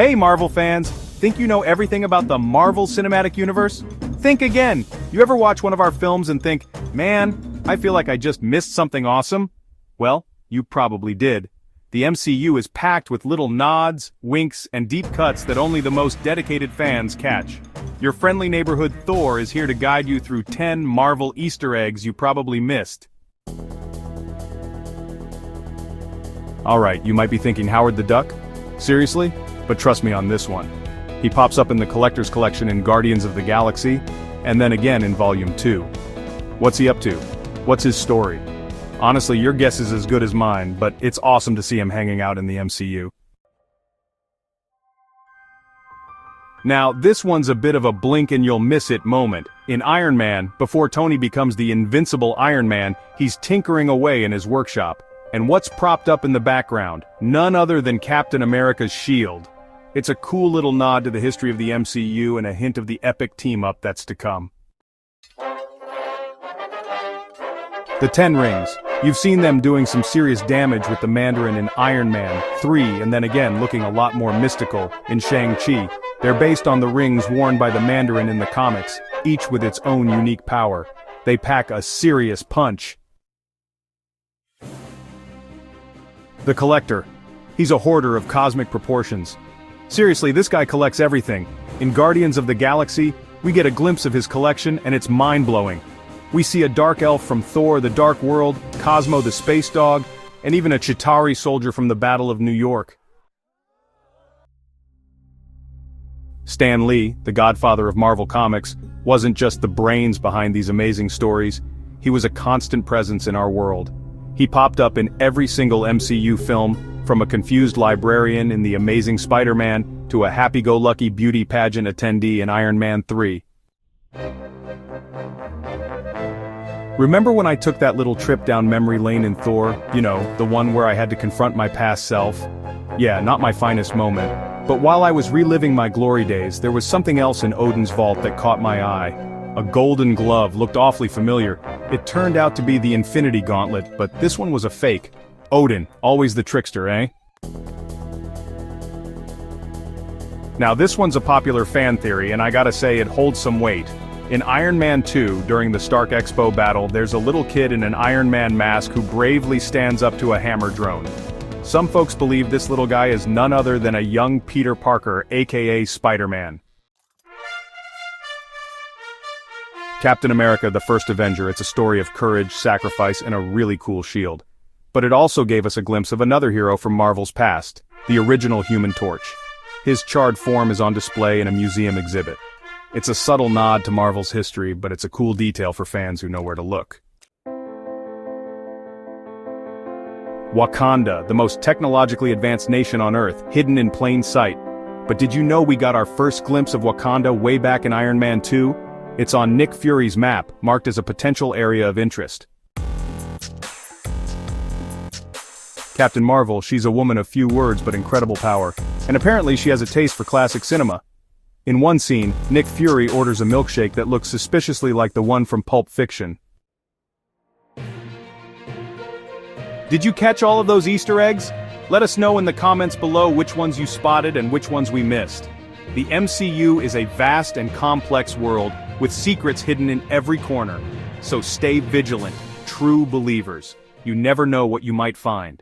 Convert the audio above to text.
Hey Marvel fans, think you know everything about the Marvel Cinematic Universe? Think again. You ever watch one of our films and think, man, I feel like I just missed something awesome? Well, you probably did. The MCU is packed with little nods, winks, and deep cuts that only the most dedicated fans catch. Your friendly neighborhood Thor is here to guide you through 10 Marvel Easter eggs you probably missed. Alright, you might be thinking Howard the Duck? Seriously? But trust me on this one. He pops up in the Collector's Collection in Guardians of the Galaxy, and then again in Volume 2. What's he up to? What's his story? Honestly, your guess is as good as mine, but it's awesome to see him hanging out in the MCU. Now, this one's a bit of a blink and you'll miss it moment. In Iron Man, before Tony becomes the invincible Iron Man, he's tinkering away in his workshop. And what's propped up in the background? None other than Captain America's shield. It's a cool little nod to the history of the MCU and a hint of the epic team-up that's to come. The Ten Rings. You've seen them doing some serious damage with the Mandarin in Iron Man 3 and then again looking a lot more mystical in Shang-Chi. They're based on the rings worn by the Mandarin in the comics, each with its own unique power. They pack a serious punch. The Collector. He's a hoarder of cosmic proportions. Seriously, this guy collects everything. In Guardians of the Galaxy, we get a glimpse of his collection and it's mind-blowing. We see a dark elf from Thor: The Dark World, Cosmo the Space Dog, and even a Chitauri soldier from the Battle of New York. Stan Lee, the godfather of Marvel Comics, wasn't just the brains behind these amazing stories, he was a constant presence in our world. He popped up in every single MCU film, from a confused librarian in The Amazing Spider-Man to a happy-go-lucky beauty pageant attendee in Iron Man 3. Remember when I took that little trip down memory lane in Thor? You know, the one where I had to confront my past self? Yeah, not my finest moment. But while I was reliving my glory days, there was something else in Odin's vault that caught my eye. A golden glove looked awfully familiar. It turned out to be the Infinity Gauntlet, but this one was a fake. Odin, always the trickster, eh? Now this one's a popular fan theory, and I gotta say it holds some weight. In Iron Man 2, during the Stark Expo battle, there's a little kid in an Iron Man mask who bravely stands up to a hammer drone. Some folks believe this little guy is none other than a young Peter Parker, aka Spider-Man. Captain America: The First Avenger. It's a story of courage, sacrifice, and a really cool shield. But it also gave us a glimpse of another hero from Marvel's past, the original Human Torch. His charred form is on display in a museum exhibit. It's a subtle nod to Marvel's history, but it's a cool detail for fans who know where to look. Wakanda, the most technologically advanced nation on Earth, hidden in plain sight. But did you know we got our first glimpse of Wakanda way back in Iron Man 2? It's on Nick Fury's map, marked as a potential area of interest. Captain Marvel, she's a woman of few words but incredible power, and apparently she has a taste for classic cinema. In one scene, Nick Fury orders a milkshake that looks suspiciously like the one from Pulp Fiction. Did you catch all of those Easter eggs? Let us know in the comments below which ones you spotted and which ones we missed. The MCU is a vast and complex world with secrets hidden in every corner. So stay vigilant, true believers. You never know what you might find.